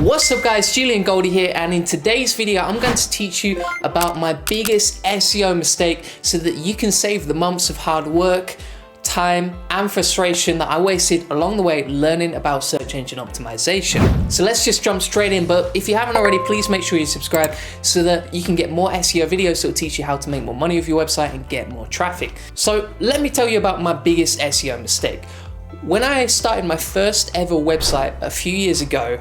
What's up guys, Julian Goldie here, and in today's video I'm going to teach you about my biggest SEO mistake so that you can save the months of hard work, time and frustration that I wasted along the way learning about search engine optimization. So let's just jump straight in, but if you haven't already, please make sure you subscribe so that you can get more SEO videos that will teach you how to make more money with your website and get more traffic. So let me tell you about my biggest SEO mistake. When I started my first ever website a few years ago,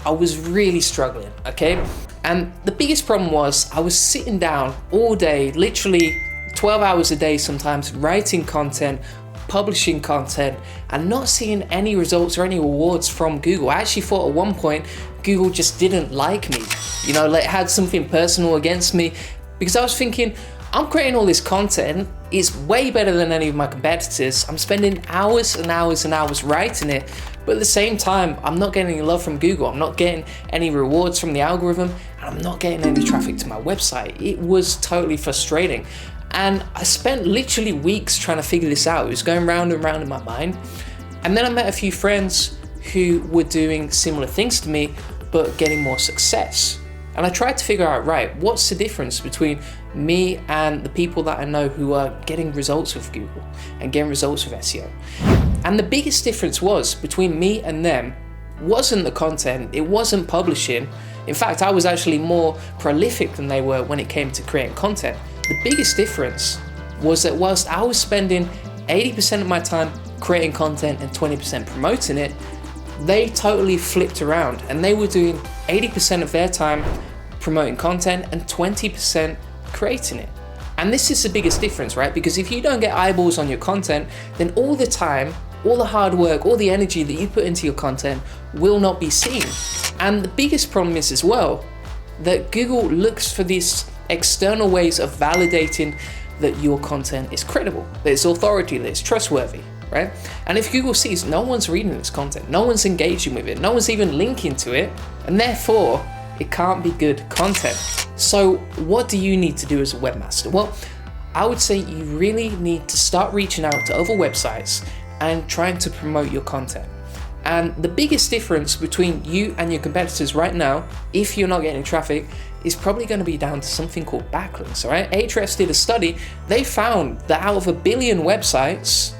I was really struggling, okay? And the biggest problem was I was sitting down all day, literally 12 hours a day sometimes, writing content, publishing content, and not seeing any results or any rewards from Google. I actually thought at one point Google just didn't like me, you know, like had something personal against me, because I was thinking, I'm creating all this content, it's way better than any of my competitors, I'm spending hours and hours and hours writing it, but at the same time, I'm not getting any love from Google, I'm not getting any rewards from the algorithm, and I'm not getting any traffic to my website. It was totally frustrating. And I spent literally weeks trying to figure this out. It was going round and round in my mind. And then I met a few friends who were doing similar things to me, but getting more success. And I tried to figure out, right, what's the difference between me and the people that I know who are getting results with Google and getting results with SEO? And the biggest difference was between me and them wasn't the content, it wasn't publishing. In fact, I was actually more prolific than they were when it came to creating content. The biggest difference was that whilst I was spending 80% of my time creating content and 20% promoting it, they totally flipped around and they were doing 80% of their time promoting content and 20% creating it. And this is the biggest difference, right? Because if you don't get eyeballs on your content, then all the time, all the hard work, all the energy that you put into your content will not be seen. And the biggest problem is as well, that Google looks for these external ways of validating that your content is credible, that it's authority, that it's trustworthy, right? And if Google sees no one's reading this content, no one's engaging with it, no one's even linking to it, and therefore it can't be good content. So what do you need to do as a webmaster? Well, I would say you really need to start reaching out to other websites and trying to promote your content. And the biggest difference between you and your competitors right now, if you're not getting traffic, is probably going to be down to something called backlinks, all right? Ahrefs did a study, they found that out of 1 billion websites,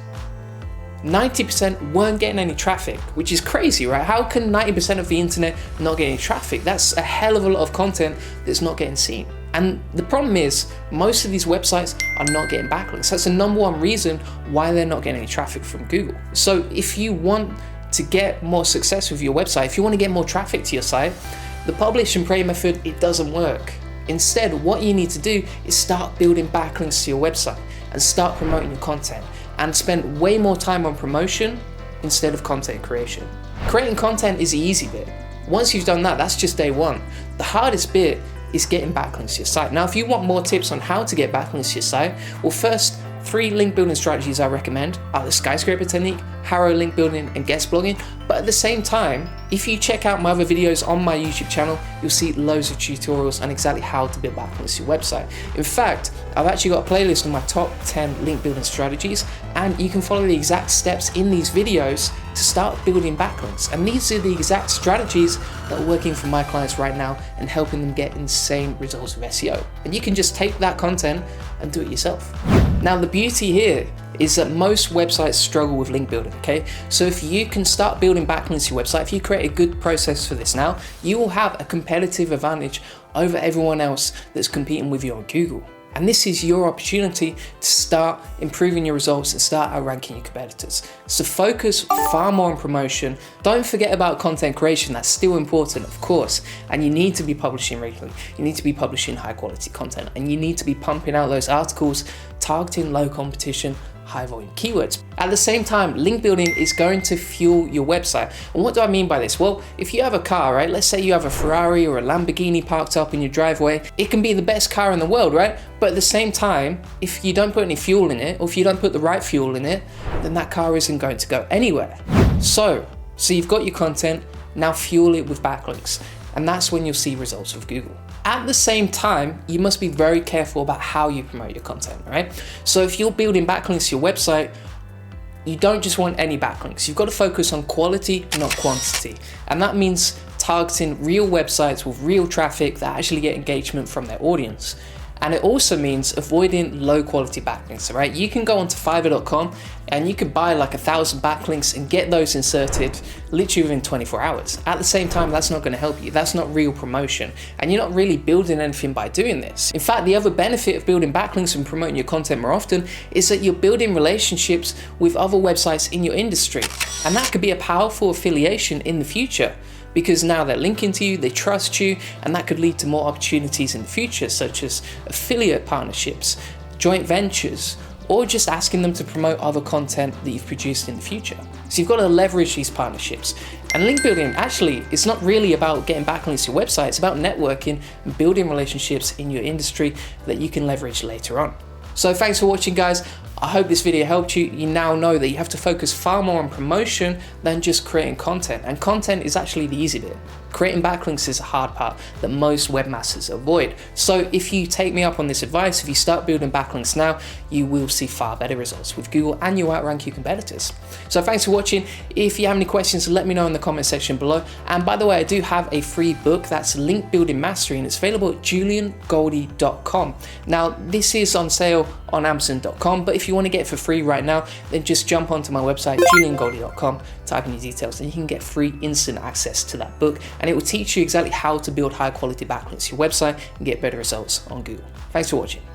90% weren't getting any traffic, which is crazy, right? How can 90% of the internet not get any traffic? That's a hell of a lot of content that's not getting seen. And the problem is, most of these websites are not getting backlinks. That's the number one reason why they're not getting any traffic from Google. So if you want to get more success with your website, if you want to get more traffic to your site, the publish and pray method, it doesn't work. Instead, what you need to do is start building backlinks to your website and start promoting your content and spend way more time on promotion instead of content creation. Creating content is the easy bit. Once you've done that, that's just day one. The hardest bit is getting backlinks to your site. Now, if you want more tips on how to get backlinks to your site, well, first, 3 link building strategies I recommend are the skyscraper technique, Harrow link building, and guest blogging. But at the same time, if you check out my other videos on my YouTube channel, you'll see loads of tutorials on exactly how to build backlinks to your website. In fact, I've actually got a playlist of my top 10 link building strategies, and you can follow the exact steps in these videos to start building backlinks. And these are the exact strategies that are working for my clients right now and helping them get insane results with SEO. And you can just take that content and do it yourself. Now, the beauty here is that most websites struggle with link building, okay? So if you can start building backlinks to your website, if you create a good process for this now, you will have a competitive advantage over everyone else that's competing with you on Google. And this is your opportunity to start improving your results and start outranking your competitors. So focus far more on promotion. Don't forget about content creation, that's still important, of course. And you need to be publishing regularly. You need to be publishing high quality content, and you need to be pumping out those articles targeting low competition, high volume keywords. At the same time, link building is going to fuel your website. And what do I mean by this? Well, if you have a car, right? Let's say you have a Ferrari or a Lamborghini parked up in your driveway. It can be the best car in the world, right? But at the same time, if you don't put any fuel in it, or if you don't put the right fuel in it, then that car isn't going to go anywhere. So you've got your content, now fuel it with backlinks. And that's when you'll see results with Google. At the same time, you must be very careful about how you promote your content, right? So if you're building backlinks to your website, you don't just want any backlinks. You've got to focus on quality, not quantity. And that means targeting real websites with real traffic that actually get engagement from their audience. And it also means avoiding low quality backlinks, right? You can go onto fiverr.com and you can buy like 1,000 backlinks and get those inserted literally within 24 hours. At the same time, that's not going to help you. That's not real promotion. And you're not really building anything by doing this. In fact, the other benefit of building backlinks and promoting your content more often is that you're building relationships with other websites in your industry. And that could be a powerful affiliation in the future, because now they're linking to you, they trust you, and that could lead to more opportunities in the future, such as affiliate partnerships, joint ventures, or just asking them to promote other content that you've produced in the future. So you've got to leverage these partnerships. And link building, actually, it's not really about getting backlinks to your website, it's about networking and building relationships in your industry that you can leverage later on. So thanks for watching, guys. I hope this video helped you. You now know that you have to focus far more on promotion than just creating content. And content is actually the easy bit. Creating backlinks is a hard part that most webmasters avoid. So if you take me up on this advice, if you start building backlinks now, you will see far better results with Google and you'll outrank your competitors. So thanks for watching. If you have any questions, let me know in the comment section below. And by the way, I do have a free book that's Link Building Mastery, and it's available at juliangoldie.com. Now, this is on sale on Amazon.com, but if you want to get it for free right now, then just jump onto my website, juliangoldie.com, type in your details, and you can get free instant access to that book, and it will teach you exactly how to build high quality backlinks to your website and get better results on Google. Thanks for watching.